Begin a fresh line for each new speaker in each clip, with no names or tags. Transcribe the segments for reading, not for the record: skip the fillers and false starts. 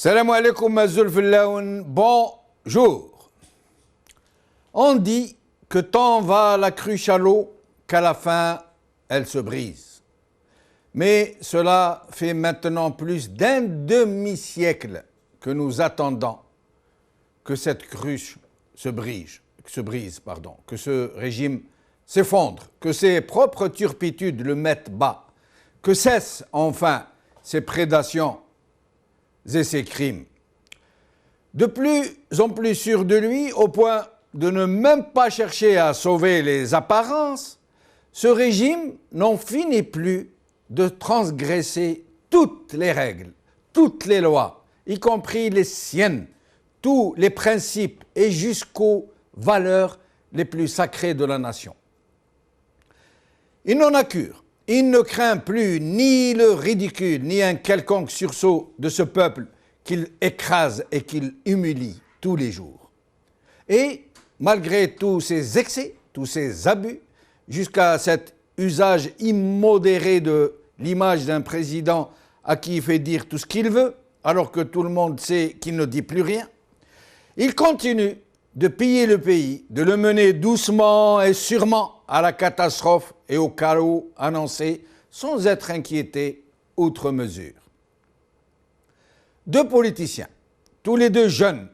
Salam alaikum Mazoul Fillaoun, bonjour. On dit que tant va la cruche à l'eau qu'à la fin elle se brise. Mais cela fait maintenant plus d'un demi-siècle que nous attendons que cette cruche se brise, que ce régime s'effondre, que ses propres turpitudes le mettent bas, que cessent enfin ses prédations et ses crimes. De plus en plus sûr de lui, au point de ne même pas chercher à sauver les apparences, ce régime n'en finit plus de transgresser toutes les règles, toutes les lois, y compris les siennes, tous les principes et jusqu'aux valeurs les plus sacrées de la nation. Il n'en a cure. Il ne craint plus ni le ridicule, ni un quelconque sursaut de ce peuple qu'il écrase et qu'il humilie tous les jours. Et malgré tous ces excès, tous ces abus, jusqu'à cet usage immodéré de l'image d'un président à qui il fait dire tout ce qu'il veut, alors que tout le monde sait qu'il ne dit plus rien, il continue de piller le pays, de le mener doucement et sûrement à la catastrophe et au chaos annoncé, sans être inquiété outre mesure. Deux politiciens, tous les deux jeunes,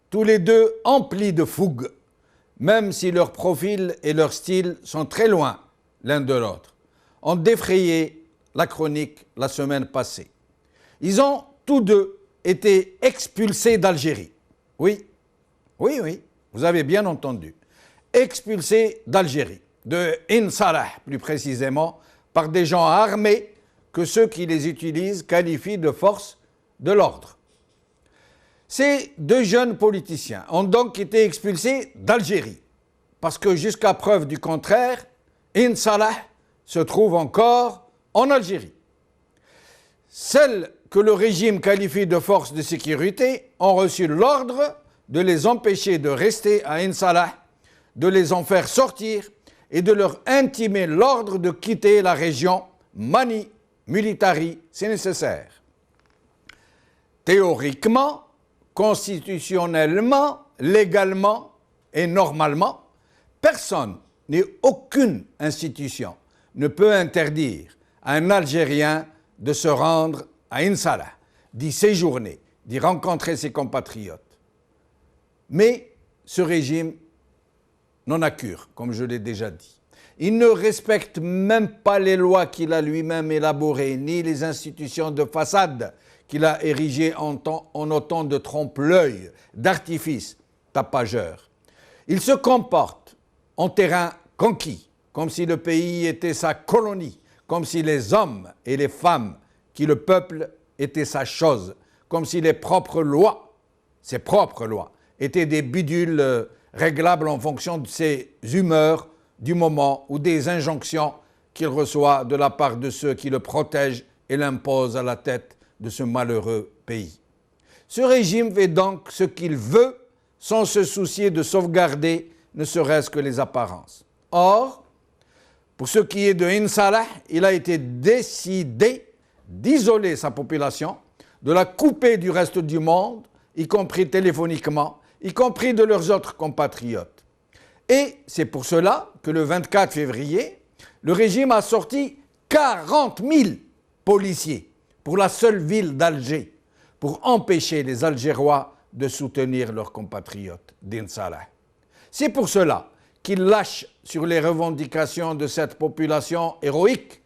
tous les deux emplis de fougue, même si leur profil et leur style sont très loin l'un de l'autre, ont défrayé la chronique la semaine passée. Ils ont tous deux été expulsés d'Algérie. Oui, vous avez bien entendu. Expulsés d'Algérie, de In Salah plus précisément, par des gens armés que ceux qui les utilisent qualifient de force de l'ordre. Ces deux jeunes politiciens ont donc été expulsés d'Algérie, parce que jusqu'à preuve du contraire, In Salah se trouve encore en Algérie. Celles que le régime qualifie de forces de sécurité ont reçu l'ordre de les empêcher de rester à In Salah, de les en faire sortir et de leur intimer l'ordre de quitter la région mani militari si nécessaire. Théoriquement, constitutionnellement, légalement et normalement, personne ni aucune institution ne peut interdire à un Algérien de se rendre à In Salah, d'y séjourner, d'y rencontrer ses compatriotes. Mais ce régime n'en a cure, comme je l'ai déjà dit. Il ne respecte même pas les lois qu'il a lui-même élaborées, ni les institutions de façade qu'il a érigées en autant de trompe-l'œil, d'artifices tapageurs. Il se comporte en terrain conquis, comme si le pays était sa colonie, comme si les hommes et les femmes qui le peuplent étaient sa chose, comme si les propres lois, ses propres lois, étaient des bidules réglables en fonction de ses humeurs du moment ou des injonctions qu'il reçoit de la part de ceux qui le protègent et l'imposent à la tête de ce malheureux pays. Ce régime fait donc ce qu'il veut sans se soucier de sauvegarder ne serait-ce que les apparences. Or, pour ce qui est de In Salah, il a été décidé d'isoler sa population, de la couper du reste du monde, y compris téléphoniquement, y compris de leurs autres compatriotes. Et c'est pour cela que le 24 février, le régime a sorti 40 000 policiers pour la seule ville d'Alger, pour empêcher les Algérois de soutenir leurs compatriotes d'In Salah. C'est pour cela qu'ils lâchent sur les revendications de cette population héroïque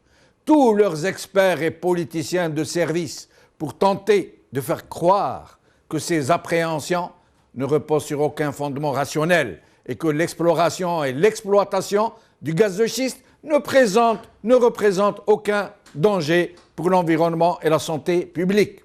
tous leurs experts et politiciens de service pour tenter de faire croire que ces appréhensions ne reposent sur aucun fondement rationnel et que l'exploration et l'exploitation du gaz de schiste ne représentent aucun danger pour l'environnement et la santé publique.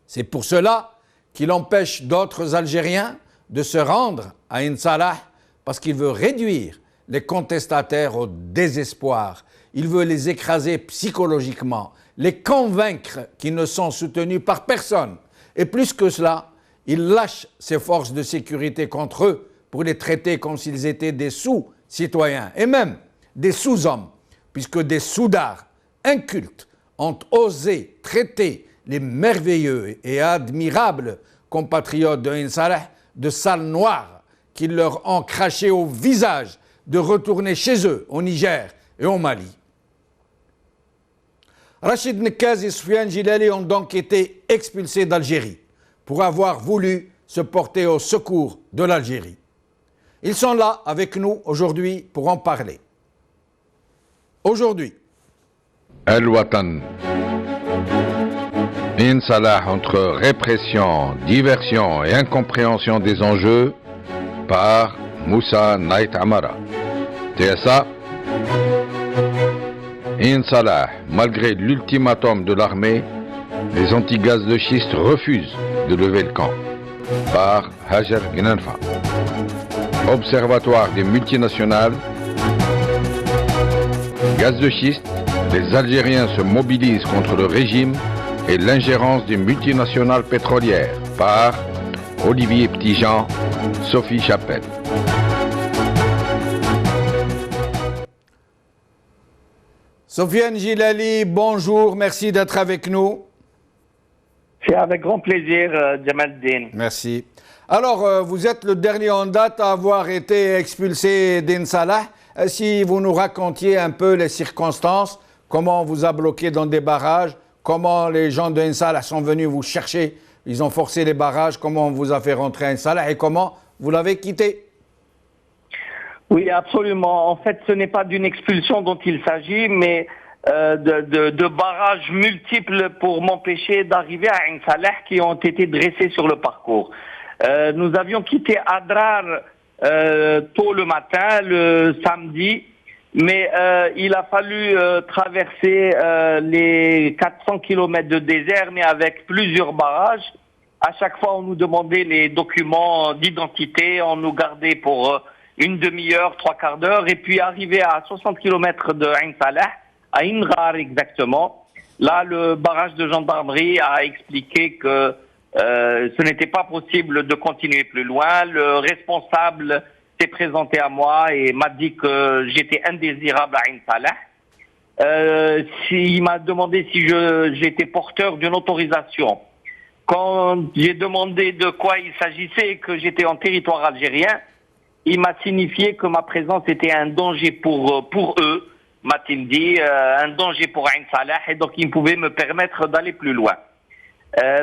C'est pour cela qu'il empêche d'autres Algériens de se rendre à In Salah parce qu'il veut réduire les contestataires au désespoir. Il veut les écraser psychologiquement, les convaincre qu'ils ne sont soutenus par personne. Et plus que cela, il lâche ses forces de sécurité contre eux pour les traiter comme s'ils étaient des sous-citoyens et même des sous-hommes, puisque des soudards incultes ont osé traiter les merveilleux et admirables compatriotes de Ain Salah de sales noirs qui leur ont craché au visage de retourner chez eux, au Niger et au Mali. Rachid Nekaz et Soufiane Jilali ont donc été expulsés d'Algérie pour avoir voulu se porter au secours de l'Algérie. Ils sont là avec nous aujourd'hui pour en parler. Aujourd'hui,
Al-Watan. Ain Salah entre répression, diversion et incompréhension des enjeux par Moussa Naït Amara. TSA. Ain Salah, malgré l'ultimatum de l'armée, les anti-gaz de schiste refusent de lever le camp. Par Hajar Gnanfa. Observatoire des multinationales. Gaz de schiste, les Algériens se mobilisent contre le régime et l'ingérence des multinationales pétrolières. Par Olivier Petitjean, Sophie Chapelle.
Soufiane Jilali, bonjour, merci d'être avec nous.
C'est avec grand plaisir, Jamal Din.
Merci. Alors, vous êtes le dernier en date à avoir été expulsé d'Ain Salah. Si vous nous racontiez un peu les circonstances, comment on vous a bloqué dans des barrages, comment les gens d'Ain Salah sont venus vous chercher, ils ont forcé les barrages, comment on vous a fait rentrer à Ain Salah et comment vous l'avez quitté.
Oui, absolument. En fait, ce n'est pas d'une expulsion dont il s'agit, mais de barrages multiples pour m'empêcher d'arriver à Ain Salah qui ont été dressés sur le parcours. Nous avions quitté Adrar tôt le matin, le samedi, mais il a fallu traverser les 400 km de désert, mais avec plusieurs barrages. À chaque fois, on nous demandait les documents d'identité, on nous gardait pour une demi-heure, trois quarts d'heure, et puis arrivé à 60 km de Ain Salah, à Inrar exactement, là, le barrage de gendarmerie a expliqué que ce n'était pas possible de continuer plus loin. Le responsable s'est présenté à moi et m'a dit que j'étais indésirable à Ain Salah. Il m'a demandé si j'étais porteur d'une autorisation. Quand j'ai demandé de quoi il s'agissait et que j'étais en territoire algérien, il m'a signifié que ma présence était un danger pour eux, m'a-t-il dit, un danger pour Ain Salah, et donc ils pouvaient me permettre d'aller plus loin.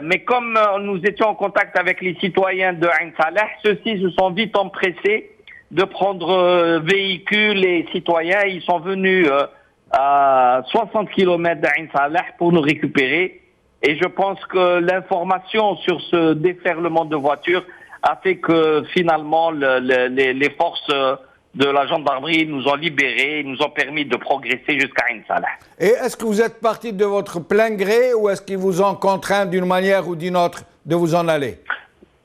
Mais comme nous étions en contact avec les citoyens de Ain Salah, ceux-ci se sont vite empressés de prendre véhicules et citoyens. Ils sont venus à 60 km d'Ain Salah pour nous récupérer. Et je pense que l'information sur ce déferlement de voitures a fait que finalement les forces de la gendarmerie nous ont libérés, nous ont permis de progresser jusqu'à Ain Salah.
Et est-ce que vous êtes parti de votre plein gré ou est-ce qu'ils vous ont contraint d'une manière ou d'une autre de vous en aller?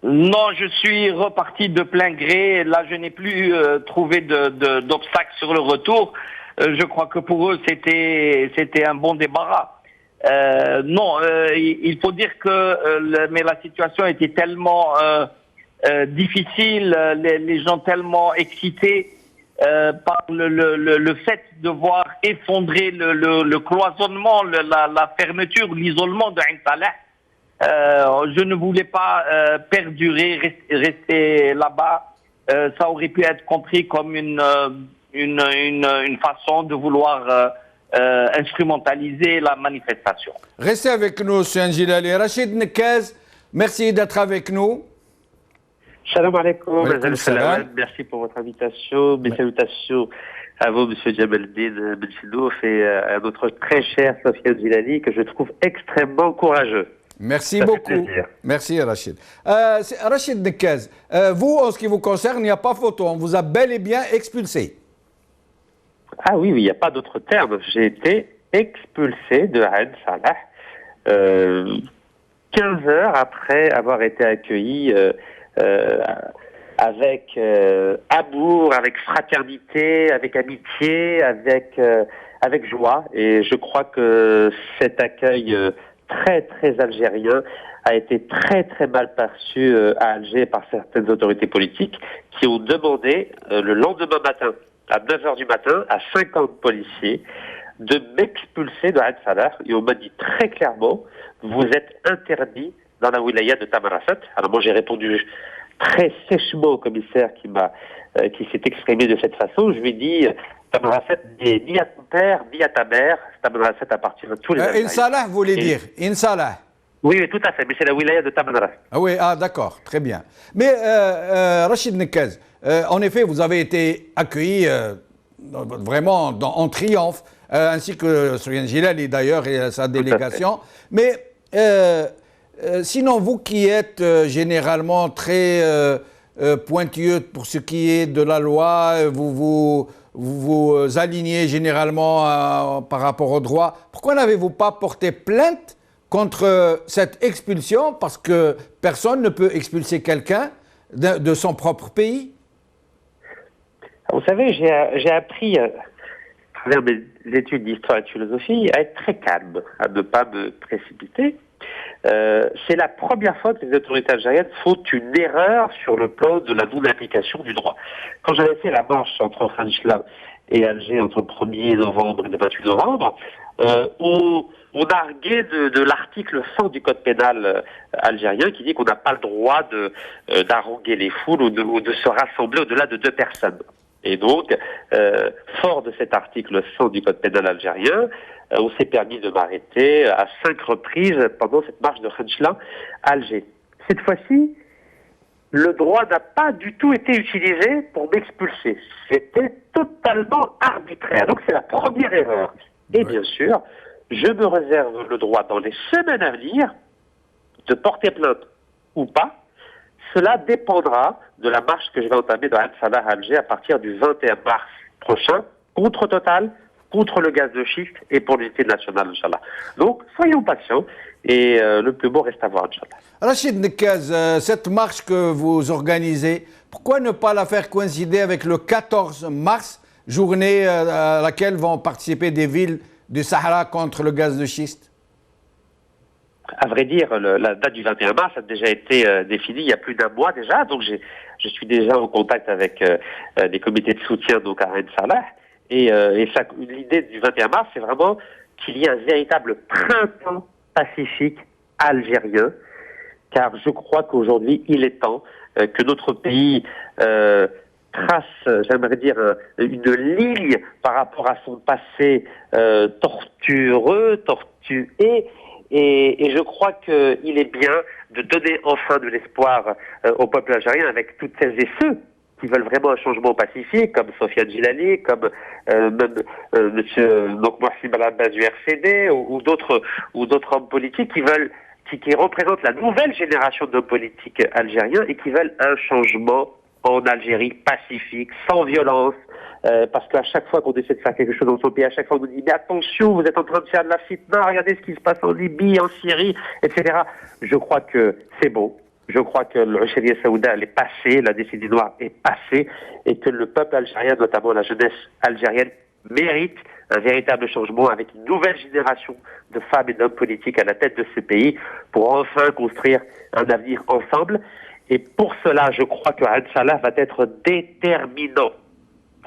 Non, je suis reparti de plein gré. Là, je n'ai plus trouvé d'obstacles sur le retour. Je crois que pour eux, c'était un bon débarras. Non, il faut dire que mais la situation était tellement difficile, les gens tellement excités par le fait de voir effondrer le cloisonnement, la fermeture, l'isolement de Ain Salah. Je ne voulais pas perdurer, rester là-bas. Ça aurait pu être compris comme une façon de vouloir instrumentaliser la manifestation.
Restez avec nous, M. Jilali. Rachid Nekaz, merci d'être avec nous.
Salam alaikum,
salam.
Merci pour votre invitation. Mes salutations à vous, M. Jamaldine Benchidouf, et à notre très cher Soufiane Jilali, que je trouve extrêmement courageux.
Merci beaucoup. Merci, Rachid. Rachid Nekaz, vous, en ce qui vous concerne, il n'y a pas photo. On vous a bel et bien expulsé.
Ah oui, il n'y a pas d'autre terme. J'ai été expulsé de Ain Salah 15 heures après avoir été accueilli avec amour, avec fraternité, avec amitié, avec joie. Et je crois que cet accueil très, très algérien a été très, très mal perçu à Alger par certaines autorités politiques qui ont demandé le lendemain matin, à 9 heures du matin, à 50 policiers, de m'expulser de Ain Salah. Et on m'a dit très clairement, vous êtes interdit dans la wilaya de Tamarasset. Alors moi j'ai répondu très sèchement au commissaire qui s'est exprimé de cette façon. Je lui ai dit, Tamarasset n'est ni à ton père, ni à ta mère. Tamarasset appartient à tous les Algériens.
In Salah, vous voulez dire In Salah.
Oui, tout à fait, mais c'est la wilaya de Tamarasset.
Ah oui, d'accord, très bien. Mais Rachid Nekez, en effet, vous avez été accueilli vraiment en triomphe, ainsi que Soufiane Gilali d'ailleurs et sa délégation. Mais sinon, vous qui êtes généralement très pointilleux pour ce qui est de la loi, vous alignez généralement par rapport au droit, pourquoi n'avez-vous pas porté plainte contre cette expulsion? Parce que personne ne peut expulser quelqu'un de son propre pays.
Vous savez, j'ai appris à travers mes études d'histoire et de philosophie à être très calme, à ne pas me précipiter. C'est la première fois que les autorités algériennes font une erreur sur le plan de la non-application du droit. Quand j'avais fait la marche entre Khanchla et Alger entre le 1er novembre et le 28 novembre, on arguait de l'article 100 du code pénal algérien qui dit qu'on n'a pas le droit d'haranguer les foules ou de se rassembler au-delà de 2 personnes. Et donc, fort de cet article 100 du code pénal algérien, on s'est permis de m'arrêter à 5 reprises pendant cette marche de Khanchla à Alger. Cette fois-ci, le droit n'a pas du tout été utilisé pour m'expulser. C'était totalement arbitraire. Donc c'est la première erreur. Et bien sûr, je me réserve le droit dans les semaines à venir de porter plainte ou pas. Cela dépendra de la marche que je vais entamer dans Ain Salah à Alger à partir du 21 mars prochain, contre Total, contre le gaz de schiste et pour l'unité nationale, Inch'Allah. Donc, soyons patients et le plus beau reste à voir, Inch'Allah.
Rachid Nekez, cette marche que vous organisez, pourquoi ne pas la faire coïncider avec le 14 mars, journée à laquelle vont participer des villes du Sahara contre le gaz de schiste?
À vrai dire, la date du 21 mars a déjà été définie il y a plus d'un mois déjà, donc je suis déjà en contact avec des comités de soutien donc à Ain Salah. Et l'idée du 21 mars, c'est vraiment qu'il y ait un véritable printemps pacifique algérien, car je crois qu'aujourd'hui, il est temps que notre pays trace, j'aimerais dire, une ligne par rapport à son passé tortueux, tortué. Et je crois qu'il est bien de donner enfin de l'espoir au peuple algérien avec toutes celles et ceux qui veulent vraiment un changement pacifique, comme Sofiane Gilali, comme même monsieur Mohsin Al-Abbas du RCD ou d'autres hommes politiques qui représentent la nouvelle génération d'hommes politiques algériens et qui veulent un changement en Algérie pacifique, sans violence, parce qu'à chaque fois qu'on essaie de faire quelque chose dans son pays, à chaque fois on nous dit mais attention, vous êtes en train de faire de la fitna, regardez ce qui se passe en Libye, en Syrie, etc. Je crois que c'est bon. Je crois que le Chariya Saouda est passé, la décennie noire est passée, et que le peuple algérien, notamment la jeunesse algérienne, mérite un véritable changement avec une nouvelle génération de femmes et d'hommes politiques à la tête de ce pays pour enfin construire un avenir ensemble. Et pour cela, je crois que Ain Salah va être déterminant.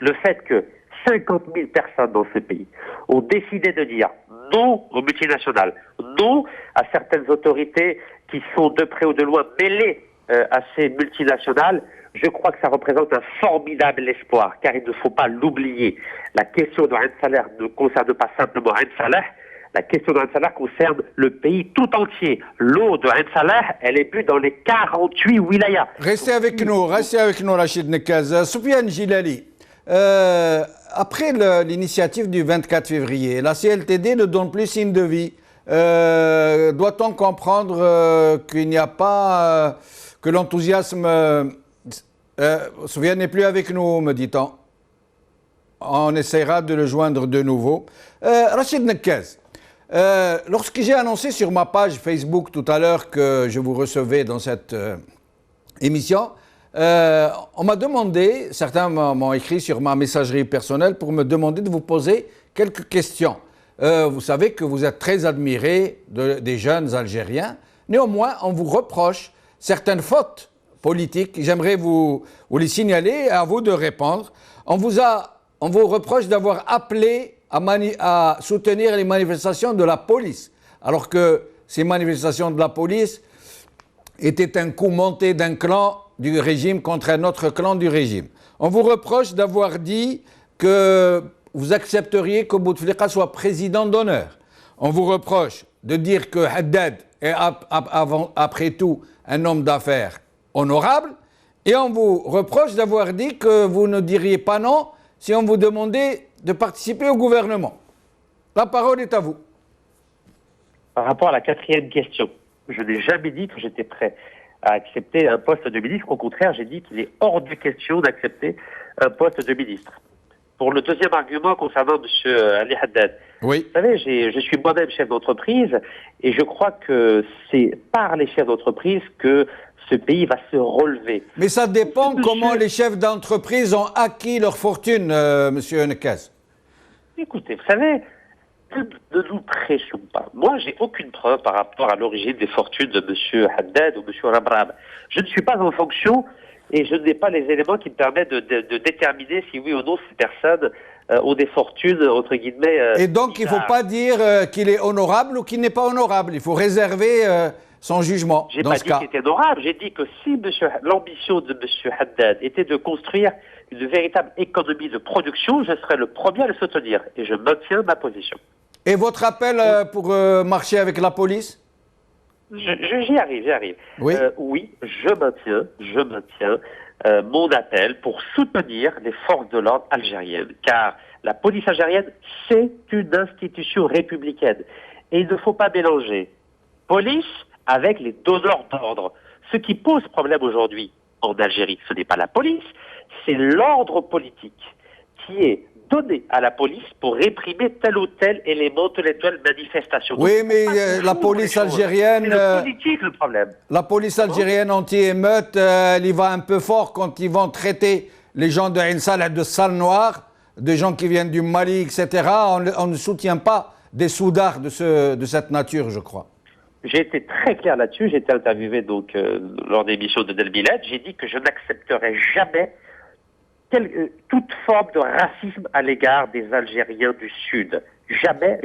Le fait que 50 000 personnes dans ce pays ont décidé de dire non aux multinationales, non à certaines autorités qui sont de près ou de loin mêlées à ces multinationales, je crois que ça représente un formidable espoir, car il ne faut pas l'oublier. La question de Ain Salah ne concerne pas simplement Ain Salah, la question de Ain Salah concerne le pays tout entier. L'eau de Ain Salah, elle est bu dans les 48 wilayas.
Restez avec nous, Rachid Nekez. Soufiane Gilali, après l'initiative du 24 février, la CLTD ne donne plus signe de vie. Doit-on comprendre qu'il n'y a pas que l'enthousiasme... Soufiane n'est plus avec nous, me dit-on. On essaiera de le joindre de nouveau. Rachid Nekez, lorsque j'ai annoncé sur ma page Facebook tout à l'heure que je vous recevais dans cette émission, on m'a demandé, certains m'ont écrit sur ma messagerie personnelle pour me demander de vous poser quelques questions. Vous savez que vous êtes très admiré des jeunes Algériens. Néanmoins, on vous reproche certaines fautes politiques. J'aimerais vous les signaler et à vous de répondre. On vous reproche d'avoir appelé à soutenir les manifestations de la police, alors que ces manifestations de la police étaient un coup monté d'un clan du régime contre un autre clan du régime. On vous reproche d'avoir dit que vous accepteriez que Bouteflika soit président d'honneur. On vous reproche de dire que Haddad est après tout un homme d'affaires honorable. Et on vous reproche d'avoir dit que vous ne diriez pas non si on vous demandait de participer au gouvernement. La parole est à vous.
Par rapport à la quatrième question, je n'ai jamais dit que j'étais prêt à accepter un poste de ministre. Au contraire, j'ai dit qu'il est hors de question d'accepter un poste de ministre. Pour le deuxième argument concernant M. Ali Haddad,
oui.
Vous savez, je suis moi-même chef d'entreprise et je crois que c'est par les chefs d'entreprise que ce pays va se relever.
Mais ça dépend comment les chefs d'entreprise ont acquis leur fortune, M. Nekez.
Écoutez, vous savez, ne nous prêchons pas. Moi, j'ai aucune preuve par rapport à l'origine des fortunes de M. Haddad ou M. Ramram. Je ne suis pas en fonction et je n'ai pas les éléments qui me permettent de déterminer si oui ou non ces personnes ont des fortunes, entre guillemets...
et donc, il ne faut pas dire qu'il est honorable ou qu'il n'est pas honorable. Il faut réserver son jugement.
J'ai pas dit qu'il était honorable. J'ai dit que si l'ambition de M. Haddad était de construire une véritable économie de production, je serais le premier à le soutenir. Et je maintiens ma position.
Et votre appel pour marcher avec la police?
J'y arrive.
Oui,
oui, je maintiens mon appel pour soutenir les forces de l'ordre algériennes, car la police algérienne, c'est une institution républicaine. Et il ne faut pas mélanger police avec les donneurs d'ordre. Ce qui pose problème aujourd'hui en Algérie, ce n'est pas la police, c'est l'ordre politique qui est donné à la police pour réprimer tel ou tel élément, telle ou telle manifestation.
Oui, mais la police algérienne...
C'est le politique le problème.
La police algérienne anti-émeute, elle y va un peu fort quand ils vont traiter les gens de Ain Salah de sales noirs, des gens qui viennent du Mali, etc. On ne soutient pas des soudards de cette nature, je crois.
J'ai été très clair là-dessus. J'ai été interviewé donc lors des émissions de Del Bilad. J'ai dit que je n'accepterai jamais toute forme de racisme à l'égard des Algériens du Sud. Jamais.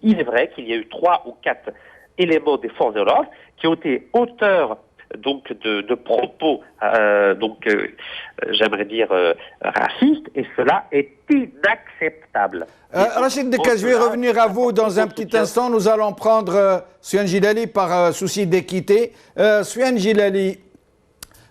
Il est vrai qu'il y a eu 3 ou 4 éléments des forces de l'ordre qui ont été auteurs donc de propos j'aimerais dire racistes, et cela est inacceptable.
Rachid Nekez, je vais revenir à vous dans un petit instant. Nous allons prendre Soufiane Gilali par souci d'équité. Soufiane Gilali,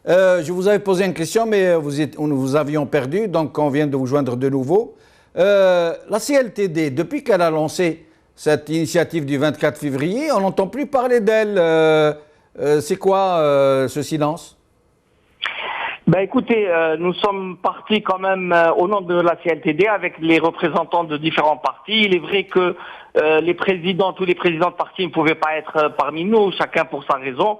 je vous avais posé une question, mais nous avions perdu, donc on vient de vous joindre de nouveau. La CLTD, depuis qu'elle a lancé cette initiative du 24 février, on n'entend plus parler d'elle. C'est quoi ce silence?
Ben écoutez, nous sommes partis quand même au nom de la CLTD avec les représentants de différents partis. Il est vrai que tous les présidents de partis ne pouvaient pas être parmi nous, chacun pour sa raison.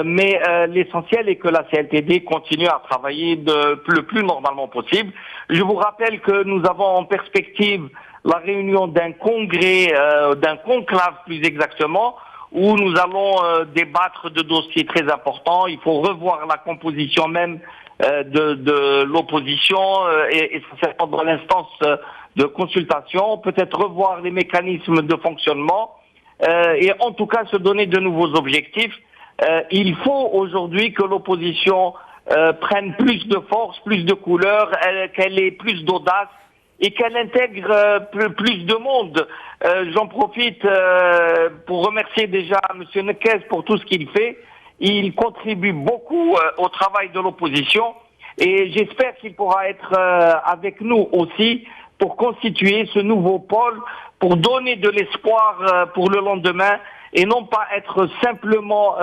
Mais l'essentiel est que la CLTD continue à travailler le plus normalement possible. Je vous rappelle que nous avons en perspective la réunion d'un congrès, d'un conclave plus exactement, où nous allons débattre de dossiers très importants. Il faut revoir la composition même de l'opposition et essentiellement dans l'instance de consultation, peut-être revoir les mécanismes de fonctionnement et en tout cas se donner de nouveaux objectifs. Il faut aujourd'hui que l'opposition prenne plus de force, plus de couleur, qu'elle ait plus d'audace et qu'elle intègre plus de monde. J'en profite pour remercier déjà M. Nekez pour tout ce qu'il fait. Il contribue beaucoup au travail de l'opposition et j'espère qu'il pourra être avec nous aussi pour constituer ce nouveau pôle, pour donner de l'espoir pour le lendemain et non pas être simplement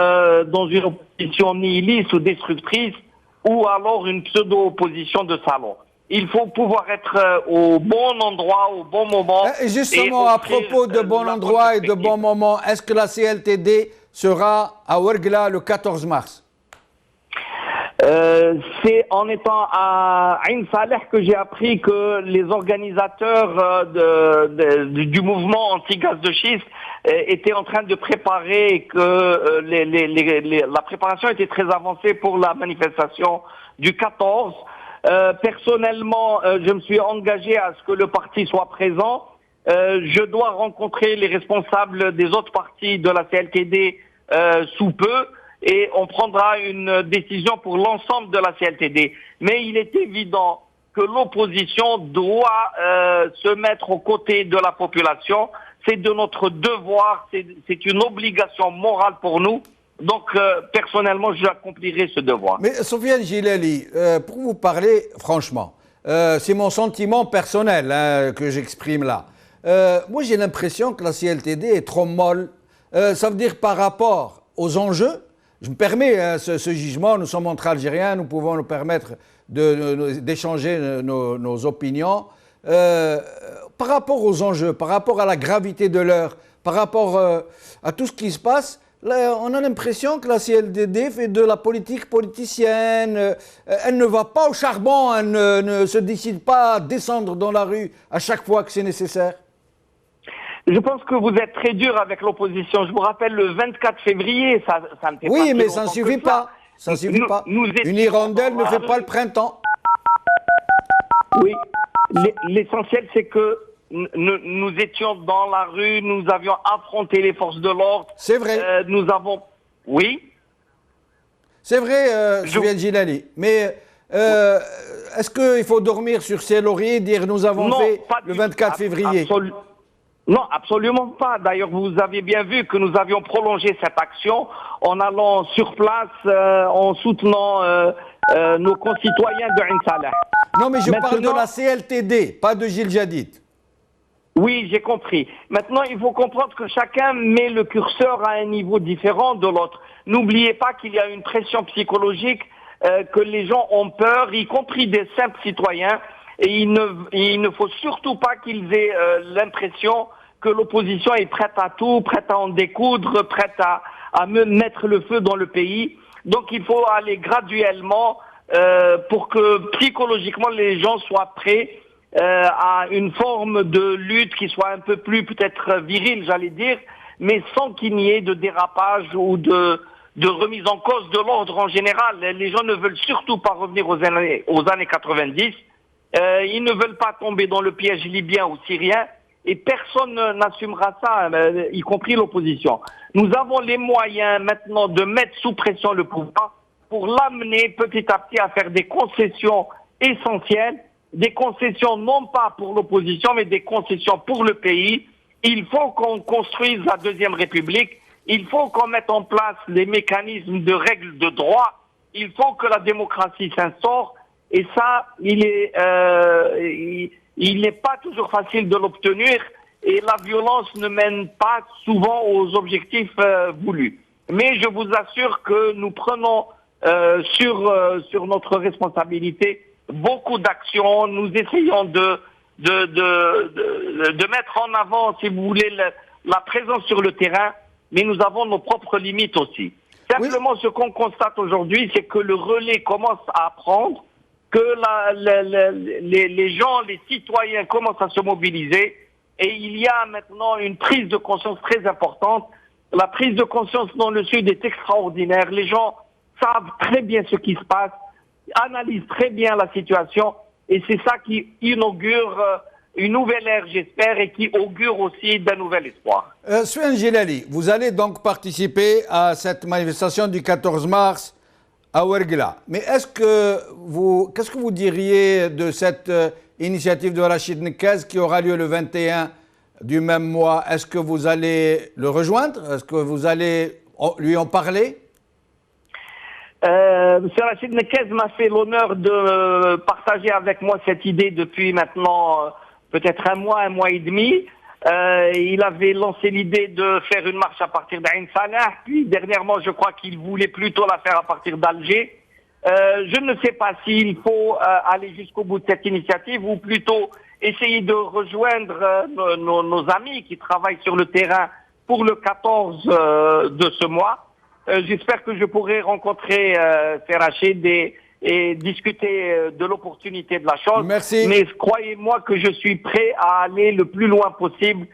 dans une opposition nihiliste ou destructrice ou alors une pseudo-opposition de salon. Il faut pouvoir être au bon endroit, au bon moment.
Et justement, à propos de bon endroit et de bon moment, est-ce que la CLTD sera à Ouargla le 14 mars?
C'est en étant à Ain Salah que j'ai appris que les organisateurs du mouvement anti-gaz de schiste étaient en train de préparer et que la préparation était très avancée pour la manifestation du 14. Personnellement, je me suis engagé à ce que le parti soit présent. Je dois rencontrer les responsables des autres partis de la CLTD sous peu et on prendra une décision pour l'ensemble de la CLTD. Mais il est évident que l'opposition doit se mettre aux côtés de la population. C'est de notre devoir, c'est une obligation morale pour nous. Donc, personnellement, j'accomplirai ce devoir.
Mais Sofiane Gilali, pour vous parler franchement, c'est mon sentiment personnel que j'exprime là. Moi, j'ai l'impression que la CLTD est trop molle. Ça veut dire par rapport aux enjeux. Je me permets ce jugement, nous sommes entre Algériens, nous pouvons nous permettre d'échanger nos opinions. Par rapport aux enjeux, par rapport à la gravité de l'heure, par rapport à tout ce qui se passe, là, on a l'impression que la CLTD fait de la politique politicienne. Elle ne va pas au charbon, elle ne se décide pas à descendre dans la rue à chaque fois que c'est nécessaire.
Je pense que vous êtes très dur avec l'opposition. Je vous rappelle le 24 février, ça ne fait pas.
Oui, mais ça ne suffit pas. Ça ne suffit pas. Une hirondelle ne fait pas le printemps.
Oui, l'essentiel c'est que nous étions dans la rue, nous avions affronté les forces de l'ordre.
C'est vrai.
Nous avons... Oui.
C'est vrai, Sofiane Gilali. Mais est-ce qu'il faut dormir sur ses lauriers et dire nous avons fait le 24 février
Non, absolument pas. D'ailleurs, vous avez bien vu que nous avions prolongé cette action en allant sur place, en soutenant nos concitoyens de Ain Salah.
Non, mais je parle de la CLTD, pas de Gil Jadid.
Oui, j'ai compris. Maintenant, il faut comprendre que chacun met le curseur à un niveau différent de l'autre. N'oubliez pas qu'il y a une pression psychologique, que les gens ont peur, y compris des simples citoyens. Et il ne faut surtout pas qu'ils aient l'impression que l'opposition est prête à tout, prête à en découdre, prête à mettre le feu dans le pays. Donc il faut aller graduellement pour que psychologiquement les gens soient prêts à une forme de lutte qui soit un peu plus peut-être virile, j'allais dire, mais sans qu'il n'y ait de dérapage ou de remise en cause de l'ordre en général. Les gens ne veulent surtout pas revenir aux années 90. Ils ne veulent pas tomber dans le piège libyen ou syrien et personne n'assumera ça, y compris l'opposition. Nous avons les moyens maintenant de mettre sous pression le pouvoir pour l'amener petit à petit à faire des concessions essentielles, des concessions non pas pour l'opposition mais des concessions pour le pays. Il faut qu'on construise la Deuxième République, il faut qu'on mette en place les mécanismes de règles de droit, il faut que la démocratie s'instaure. Et ça, il n'est pas toujours facile de l'obtenir et la violence ne mène pas souvent aux objectifs voulus. Mais je vous assure que nous prenons sur notre responsabilité beaucoup d'actions. Nous essayons de mettre en avant, si vous voulez, la présence sur le terrain, mais nous avons nos propres limites aussi. Simplement, oui. Ce qu'on constate aujourd'hui, c'est que le relais commence à prendre, que les gens, les citoyens commencent à se mobiliser et il y a maintenant une prise de conscience très importante. La prise de conscience dans le Sud est extraordinaire. Les gens savent très bien ce qui se passe, analysent très bien la situation et c'est ça qui inaugure une nouvelle ère, j'espère, et qui augure aussi d'un nouvel espoir.
Sofiane Gilali, vous allez donc participer à cette manifestation du 14 mars à Ouergla. Mais qu'est-ce que vous diriez de cette initiative de Rachid Nekez qui aura lieu le 21 du même mois? Est-ce que vous allez le rejoindre? Est-ce que vous allez lui en parler?
M. Rachid Nekez m'a fait l'honneur de partager avec moi cette idée depuis maintenant peut-être un mois et demi. Il avait lancé l'idée de faire une marche à partir d'Ain Salah, puis dernièrement je crois qu'il voulait plutôt la faire à partir d'Alger. Je ne sais pas s'il faut aller jusqu'au bout de cette initiative ou plutôt essayer de rejoindre nos amis qui travaillent sur le terrain pour le 14 de ce mois. J'espère que je pourrai rencontrer Rachid et discuter de l'opportunité de la chose.
Merci.
Mais croyez-moi que je suis prêt à aller le plus loin possible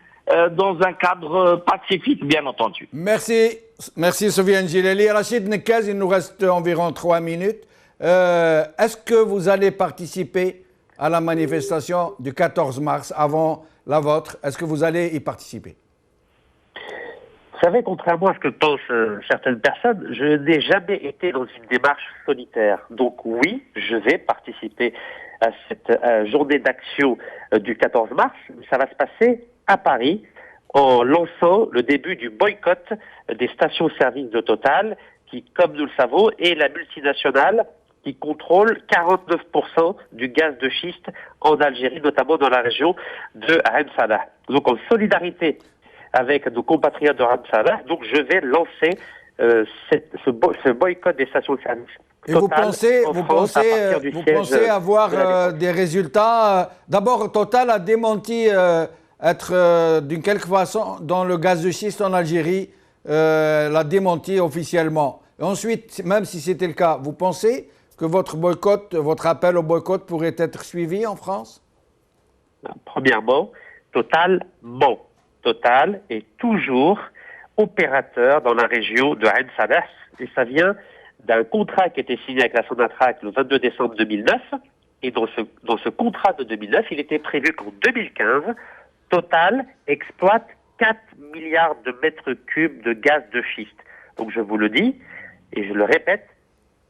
dans un cadre pacifique, bien entendu.
Merci. Merci, Sofiane Gilali. Rachid Nekez, il nous reste environ 3 minutes. Est-ce que vous allez participer à la manifestation du 14 mars avant la vôtre? Est-ce que vous allez y participer?
Vous savez, contrairement à ce que pensent certaines personnes, je n'ai jamais été dans une démarche solitaire. Donc oui, je vais participer à cette journée d'action du 14 mars. Ça va se passer à Paris en lançant le début du boycott des stations-service de Total, qui, comme nous le savons, est la multinationale qui contrôle 49% du gaz de schiste en Algérie, notamment dans la région de Ain Salah. Donc en solidarité avec nos compatriotes de Ain Salah, donc je vais lancer ce boycott des stations de service.
Et vous pensez avoir des résultats? D'abord, Total a démenti être d'une quelque façon dans le gaz de schiste en Algérie, l'a démenti officiellement. Et ensuite, même si c'était le cas, vous pensez que votre boycott, votre appel au boycott pourrait être suivi en France?
Premièrement, Total ment. Total est toujours opérateur dans la région de Ain Salah, et ça vient d'un contrat qui a été signé avec la Sonatrach le 22 décembre 2009. Et dans ce contrat de 2009, il était prévu qu'en 2015, Total exploite 4 milliards de mètres cubes de gaz de schiste. Donc je vous le dis, et je le répète,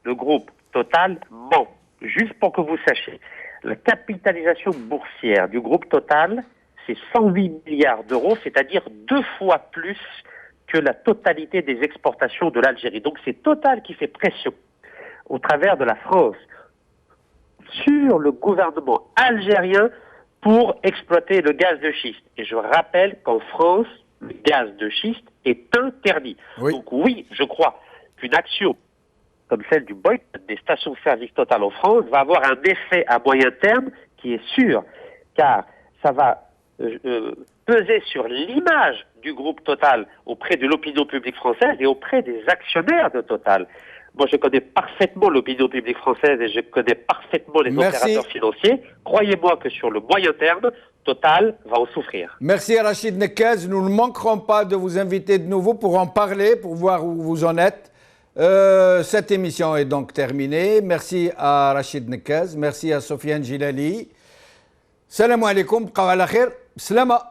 le groupe Total ment. Juste pour que vous sachiez, la capitalisation boursière du groupe Total, c'est 108 milliards d'euros, c'est-à-dire 2 fois plus que la totalité des exportations de l'Algérie. Donc c'est Total qui fait pression au travers de la France sur le gouvernement algérien pour exploiter le gaz de schiste. Et je rappelle qu'en France, le gaz de schiste est interdit. Oui. Donc oui, je crois qu'une action comme celle du boycott des stations-service Total en France va avoir un effet à moyen terme qui est sûr, car ça va peser sur l'image du groupe Total auprès de l'opinion publique française et auprès des actionnaires de Total. Moi, je connais parfaitement l'opinion publique française et je connais parfaitement les opérateurs financiers. Croyez-moi que sur le moyen terme, Total va en souffrir.
Merci à Rachid Nekkez. Nous ne manquerons pas de vous inviter de nouveau pour en parler, pour voir où vous en êtes. Cette émission est donc terminée. Merci à Rachid Nekkez. Merci à Sofiane Gilali. Salam alaikum. Salama.